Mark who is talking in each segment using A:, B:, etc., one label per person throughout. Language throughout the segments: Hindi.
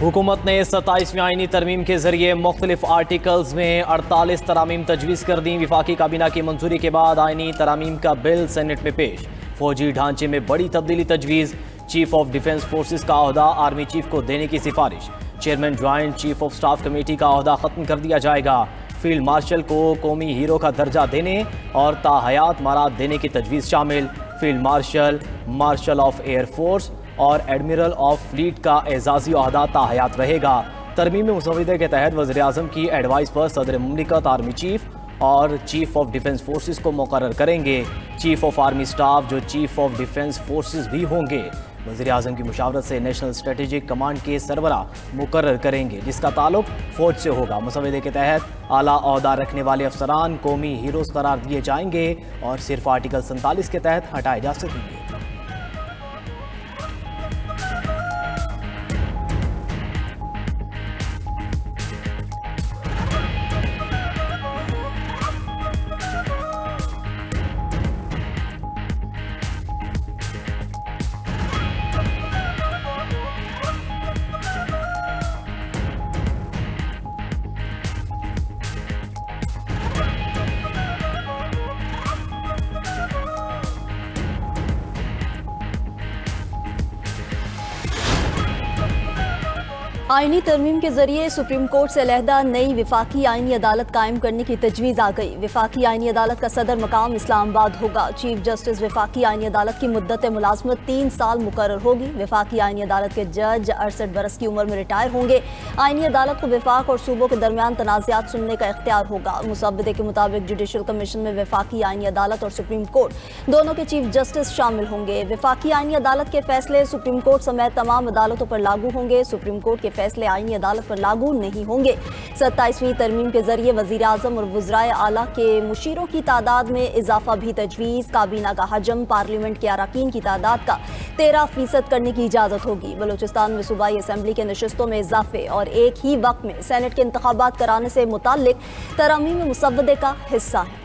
A: हुकूमत ने 27वीं आईनी तरमीम के जरिए मुख्तलिफ आर्टिकल्स में 48 तरामीम तजवीज़ कर दी। विफाकी काबीना की मंजूरी के बाद आईनी तरामीम का बिल सेनेट में पेश। फौजी ढांचे में बड़ी तब्दीली तजवीज़। चीफ ऑफ डिफेंस फोर्सेस का ओहदा आर्मी चीफ को देने की सिफारिश। Chairman joint chief of staff committee का ओहदा ख़त्म कर दिया जाएगा। फील्ड मार्शल को कौमी हीरो का दर्जा देने और ताहयात मारात देने की तजवीज़ शामिल। Field marshal, marshal of air force और एडमिरल ऑफ फ्लीट का एजाजी ओहदा ताहयात रहेगा। तरमीम मुसवदे के तहत वज़ीर आज़म की एडवाइस पर सदर मुमलिकत आर्मी चीफ और चीफ ऑफ डिफेंस फोर्सेस को मुकर्रर करेंगे। चीफ ऑफ आर्मी स्टाफ जो चीफ ऑफ डिफेंस फोर्सेस भी होंगे, वज़ीर आज़म की मुशावरत से नेशनल स्ट्रेटेजिक कमांड के सरबरा मुकर्रर करेंगे, जिसका ताल्लुक फ़ौज से होगा। मुसवदे के तहत आला ओहदा रखने वाले अफसरान कौमी हीरोज़ करार दिए जाएंगे और सिर्फ आर्टिकल 47 के तहत हटाए जा सकेंगे।
B: आईनी तरमीम के जरिए सुप्रीम कोर्ट से अलहदा नई विफाकी आईनी अदालत कायम करने की तजवीज़ आ गई। विफाकी आईनी अदालत का सदर मकाम इस्लामाबाद होगा। चीफ जस्टिस विफाकी आईनी अदालत की मुद्दत मुलाजमत 3 साल मुकर्रर होगी। विफाकी आईनी अदालत के जज 68 बरस की उम्र में रिटायर होंगे। आईनी अदालत को विफाक और सूबों के दरमियान तनाज़ात सुनने का इख्तियार होगा। मुसवदे के मुताबिक जुडिशल कमीशन में विफाकी आईनी अदालत और सुप्रीम कोर्ट दोनों के चीफ जस्टिस शामिल होंगे। विफाकी आईनी अदालत के फैसले सुप्रीम कोर्ट समेत तमाम अदालतों पर लागू होंगे। सुप्रीम कोर्ट के फैसले आईनी अदालत पर लागू नहीं होंगे। 27वीं तरमीम के जरिए वजीर आजम और वज़राए आला के मुशीरों की तादाद में इजाफा भी तजवीज़। काबीना का हजम पार्लियामेंट के अरकान की तादाद का 13% करने की इजाज़त होगी। बलूचिस्तान में सूबाई असम्बली के नशिस्तों में इजाफे और एक ही वक्त में सेनेट के इंतखाबात कराने से मुताल्लिक तरामीम मुसवदे का हिस्सा है।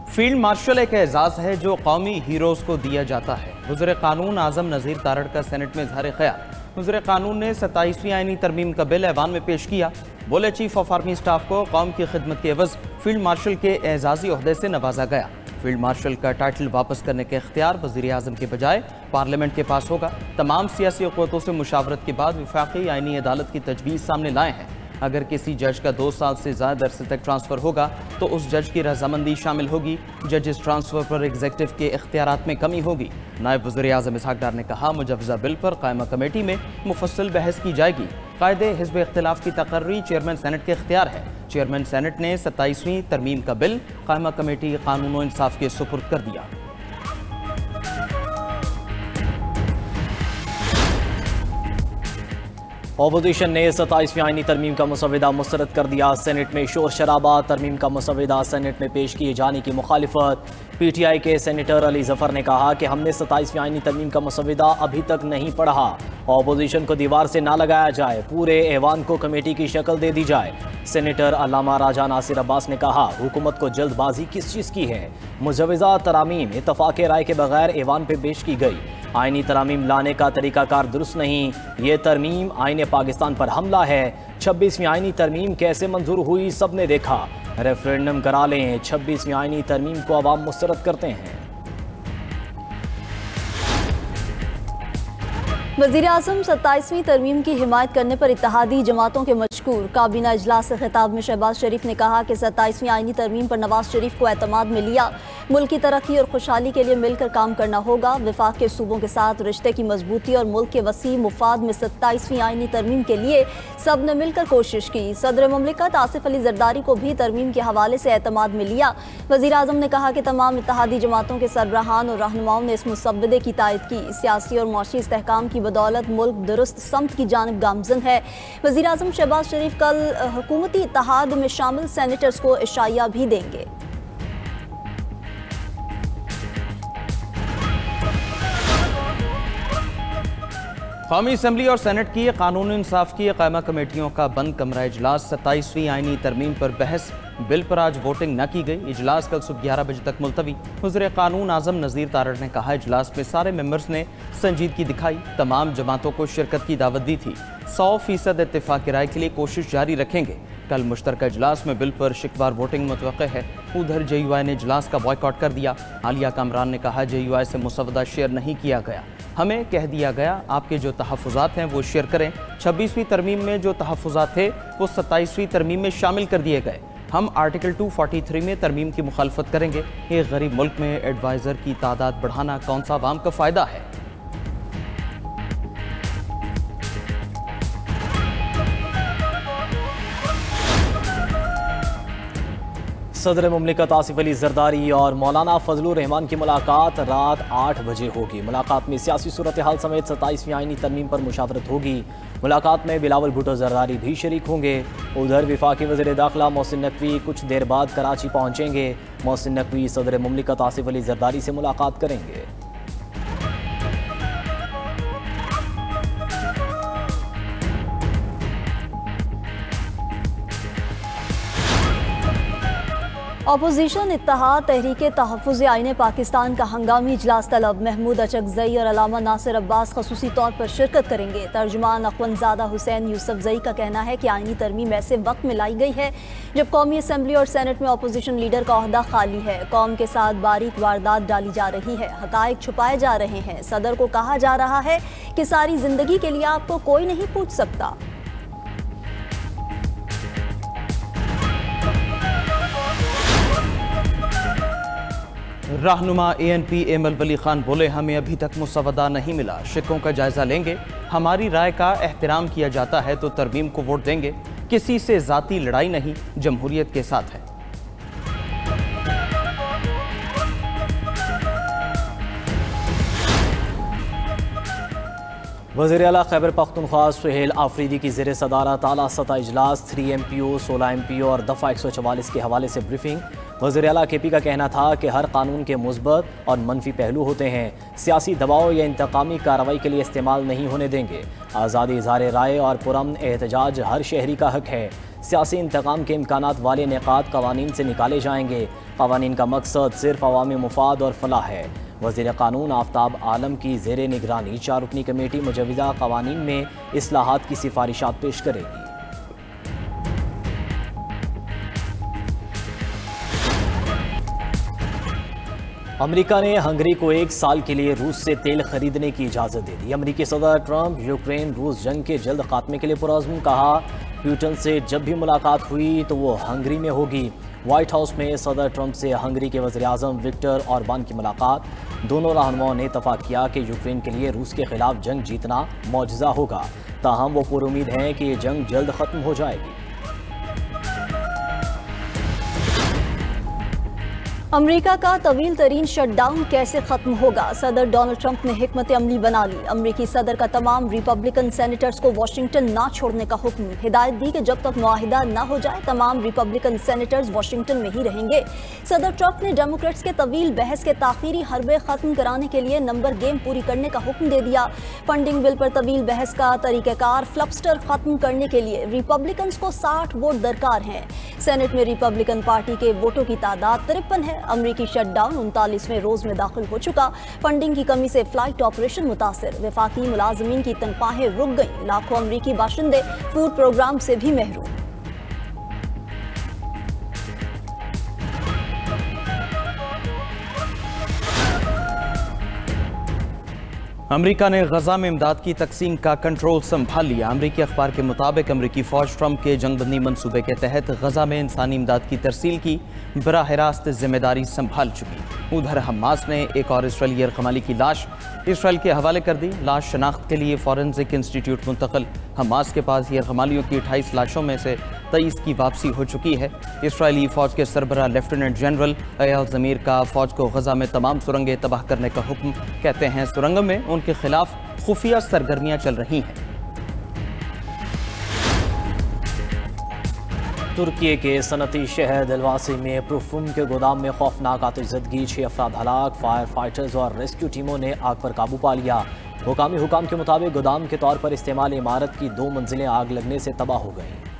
C: फील्ड मार्शल एक एजाज़ है जो कौमी हीरोज़ को दिया जाता है। वज़ीर कानून आज़म नज़ीर तारड़ का सेनेट में इज़हार ख़याल। वज़ीर कानून ने 27वीं आईनी तरमीम का बिल ऐवान में पेश किया। बोले, चीफ ऑफ आर्मी स्टाफ को कौम की खिदमत के एवज़ फील्ड मार्शल के एजाज़ी ओहदे से नवाजा गया। फील्ड मार्शल का टाइटल वापस करने के इख्तियार वज़ीर आज़म के बजाय पार्लियामेंट के पास होगा। तमाम सियासी क़ुव्वतों से मुशावरत के बाद विफाकी आईनी अदालत की तजवीज़ सामने लाए हैं। अगर किसी जज का 2 साल से ज़्यादा अरसे तक ट्रांसफ़र होगा तो उस जज की रजामंदी शामिल होगी। जजेस ट्रांसफ़र पर एग्जीक्यूटिव के इख्तियारात में कमी होगी। नायब वज़ीर आज़म इसहाक डार ने कहा, मुजव्वज़ा बिल पर कायमा कमेटी में मुफस्सल बहस की जाएगी। कायदे हिज़्ब इख्तिलाफ की तकर्री चेयरमैन सेनेट के इख्तियार है। चेयरमैन सेनेट ने 27वीं तरमीम का बिल कायमा कमेटी कानून और इंसाफ के सुपुर्द कर दिया।
A: अपोजिशन ने 27वीं आईनी तरमीम का मुसवदा मुस्तरद कर दिया। सेनेट में शोर शराबा। तरमीम का मुसवदा सेनेट में पेश किए जाने की मुखालिफत। PTI के सेनेटर अली जफ़र ने कहा कि हमने 27वीं आईनी तरमीम का मुसवदा अभी तक नहीं पढ़ा। अपोजिशन को दीवार से ना लगाया जाए, पूरे ऐवान को कमेटी की शक्ल दे दी जाए। सेनेटर अल्लामा राजा नासिर अब्बास ने कहा, हुकूमत को जल्दबाजी किस चीज़ की है। मुजव्वज़ा तरामीम इत्तफ़ाक़ राय के बगैर ऐवान पे पेश की गई। आईनी तरामीम लाने का तरीक़ाकार दुरुस्त नहीं। ये तरमीम आईन पाकिस्तान पर हमला है। 26वीं आईनी तरमीम कैसे मंजूर हुई सब ने देखा। रेफरेंडम करा लें। 26वीं आईनी तरमीम को अवाम मुस्तरद करते हैं।
B: वज़ीर आज़म 27वीं तरमीम की हिमायत करने पर इत्तेहादी जमातों के मशकूर। काबीना इजलास से खिताब में शहबाज शरीफ ने कहा कि 27वीं आईनी तरमीम पर नवाज शरीफ को एतमाद में लिया। मुल्क की तरक्की और खुशहाली के लिए मिलकर काम करना होगा। विफाक के सूबों के साथ रिश्ते की मजबूती और मुल्क के वसी मुफाद में 27वीं आईनी तरमीम के लिए सब ने मिलकर कोशिश की। सदर मुमलिकत आसिफ अली जरदारी को भी तरमीम के हवाले से एतमाद में लिया। वज़ीर आज़म ने कहा कि तमाम इत्तेहादी जमातों के सरबराहान और रहनुमाओं ने इस मुसवदे की तायद की। सियासी और मुआशी इस्तेहकाम की बदौलत मुल्क दुरुस्त समत की जानिब गामजन है। वज़ीर आज़म शहबाज शरीफ कल हुकूमती इत्तेहाद में शामिल सेनेटर्स को इशाया भी देंगे।
C: कौमी असम्बली और सेनेट की कानून इंसाफ की कायमा कमेटियों का बंद कमरा इजलास। 27वीं आईनी तरमीम पर बहस, बिल पर आज वोटिंग न की गई। इजलास कल सुबह 11 बजे तक मुलतवी। वज़ीर कानून आज़म नज़ीर तारड़ ने कहा, इजलास में सारे मेंबर्स ने संजीदगी दिखाई, तमाम जमातों को शिरकत की दावत दी थी। 100% इत्तेफाक राय के लिए कोशिश जारी रखेंगे। कल मुश्तरका इजलास में बिल पर शिकवार वोटिंग मुतवक्के है। उधर JUI ने इजलास का बॉयकॉट कर दिया। आलिया कामरान ने कहा, JUI से मुसवदा शेयर नहीं किया गया, हमें कह दिया गया आपके जो तहफ़्फ़ुज़ात हैं वो शेयर करें। 26वीं तरमीम में जो तहफ़्फ़ुज़ात थे वो 27वीं तरमीम में शामिल कर दिए गए। हम आर्टिकल 243 में तरमीम की मुखालफत करेंगे। एक गरीब मुल्क में एडवाइज़र की तादाद बढ़ाना कौन सा आवाम का फ़ायदा है।
A: सदर मुमलिकत आसिफ अली जरदारी और मौलाना फजलुर रहमान की मुलाकात रात 8 बजे होगी। मुलाकात में सियासी सूरत हाल समेत 27वीं आईनी तरमीम पर मुशावरत होगी। मुलाकात में बिलावल भुट्टो जरदारी भी शरीक होंगे। उधर वफाकी वज़ीर दाखिला मोहसिन नकवी कुछ देर बाद कराची पहुँचेंगे। मोहसिन नकवी सदर मुमलिकत आसिफ अली जरदारी से मुलाकात करेंगे।
B: अपोजिशन इत्तेहाद तहरीके तहफ़्फ़ुज़ आईन पाकिस्तान का हंगामी इजलास तलब। महमूद अचकज़ई और अलामा नासिर अब्बास ख़ुसूसी तौर पर शिरकत करेंगे। तर्जुमान अख़वंज़ादा हुसैन यूसुफ़ज़ई का कहना है कि आईनी तरमीम ऐसे वक्त में लाई गई है जब कौमी असम्बली और सेनेट में अपोजिशन लीडर का ओहदा खाली है। कौम के साथ बारीक वारदात डाली जा रही है, हक़ाइक़ छुपाए जा रहे हैं। सदर को कहा जा रहा है कि सारी ज़िंदगी के लिए आपको कोई नहीं पूछ सकता।
C: रहनुमा ANP एमल वली खान बोले, हमें अभी तक मुसवदा नहीं मिला, शिकों का जायजा लेंगे। हमारी राय का एहतराम किया जाता है तो तरमीम को वोट देंगे। किसी से ज़ाती लड़ाई नहीं, जमहूरियत के साथ है।
A: वज़ीर आला खैबर पख्तूनख्वा सुहेल आफरीदी की ज़ेर सदारत आला सतह इजलास। 3 MPO 16 MPO और दफ़ा 144 के हवाले से ब्रीफिंग। वज़ीर आला KP का कहना था कि हर कानून के मुस्बत और मनफी पहलू होते हैं, सियासी दबाव या इंतकामी कार्रवाई के लिए इस्तेमाल नहीं होने देंगे। आज़ादी इज़हार राय और पुरअमन एहतजाज हर शहरी का हक है। सियासी इंतकाम के इम्कानात वाले निकात कवानीन से निकाले जाएंगे। कवानीन का मकसद सिर्फ अवामी मुफाद और फलाह है। वज़ीर कानून आफ्ताब आलम की ज़ेर निगरानी 4 रुकनी कमेटी मुजवज़ा कवानीन में इस्लाहात की सिफारिशात पेश करेगी। अमेरिका ने हंगरी को 1 साल के लिए रूस से तेल खरीदने की इजाज़त दे दी। अमेरिकी सदर ट्रंप यूक्रेन रूस जंग के जल्द खात्मे के लिए पुरअज़्म। कहा, पुतिन से जब भी मुलाकात हुई तो वो हंगरी में होगी। व्हाइट हाउस में सदर ट्रंप से हंगरी के वज़ीर आज़म विक्टर ऑरबान की मुलाकात। दोनों रहनुमाओं ने इत्तफ़ाक़ किया कि यूक्रेन के लिए रूस के खिलाफ जंग जीतना मौजज़ा होगा। ताहम वो पुरुमीद हैं कि ये जंग जल्द ख़त्म हो जाएगी।
B: अमेरिका का तवील तरीन शटडाउन कैसे खत्म होगा? सदर डोनाल्ड ट्रंप ने हिकमत अमली बना ली। अमेरिकी सदर का तमाम रिपब्लिकन सेनेटर्स को वाशिंगटन ना छोड़ने का हुक्म। हिदायत दी कि जब तक मुआहिदा न हो जाए तमाम रिपब्लिकन सेनेटर्स वाशिंगटन में ही रहेंगे। सदर ट्रंप ने डेमोक्रेट्स के तवील बहस के ताखीरी हरबे खत्म कराने के लिए नंबर गेम पूरी करने का हुक्म दे दिया। फंडिंग बिल पर तवील बहस का तरीक़ाकार फ्लपस्टर खत्म करने के लिए रिपब्लिकन को 60 वोट दरकार हैं। सेनेट में रिपब्लिकन पार्टी के वोटों की तादाद 53 है। अमरीकी शटडाउन 39वें रोज में दाखिल हो चुका। फंडिंग की कमी से फ्लाइट ऑपरेशन मुतासिर। वफाकी मुलाजमीन की तनख्वाहें रुक गईं। लाखों अमरीकी बाशिंदे फूड प्रोग्राम से भी महरूम।
C: अमेरिका ने गजा में इमदाद की तकसीम का कंट्रोल संभाल लिया। अमेरिकी अखबार के मुताबिक अमेरिकी फौज ट्रंप के जंगबंदी मंसूबे के तहत गजा में इंसानी इमदाद की तरसील की बराह रास्त जिम्मेदारी संभाल चुकी। उधर हमास ने एक और इसराइली यरगमाली की लाश इसराइल के हवाले कर दी। लाश शनाख्त के लिए फॉरेंसिक इंस्टीट्यूट मुंतकिल। हमास के पास यरगमालियों की 28 लाशों में से 23 की वापसी हो चुकी है। इसराइली फौज के सरबराह लेफ्टिनेंट जनरल अयाल ज़मीर का फौज को गजा में तमाम सुरंगें तबाह करने का हुक्म। कहते हैं सुरंगों में उनके खिलाफ खुफिया सरगर्मियां चल रही हैं।
A: तुर्की के सनती शहर दिलवासी में परफ्यूम के गोदाम में खौफनाक आतिशज़दगी, 6 अफराद हलाक। फायर फाइटर्स और रेस्क्यू टीमों ने आग पर काबू पा लिया। मुकामी हुकाम के मुताबिक गोदाम के तौर पर इस्तेमाल इमारत की 2 मंजिलें आग लगने से तबाह हो गई।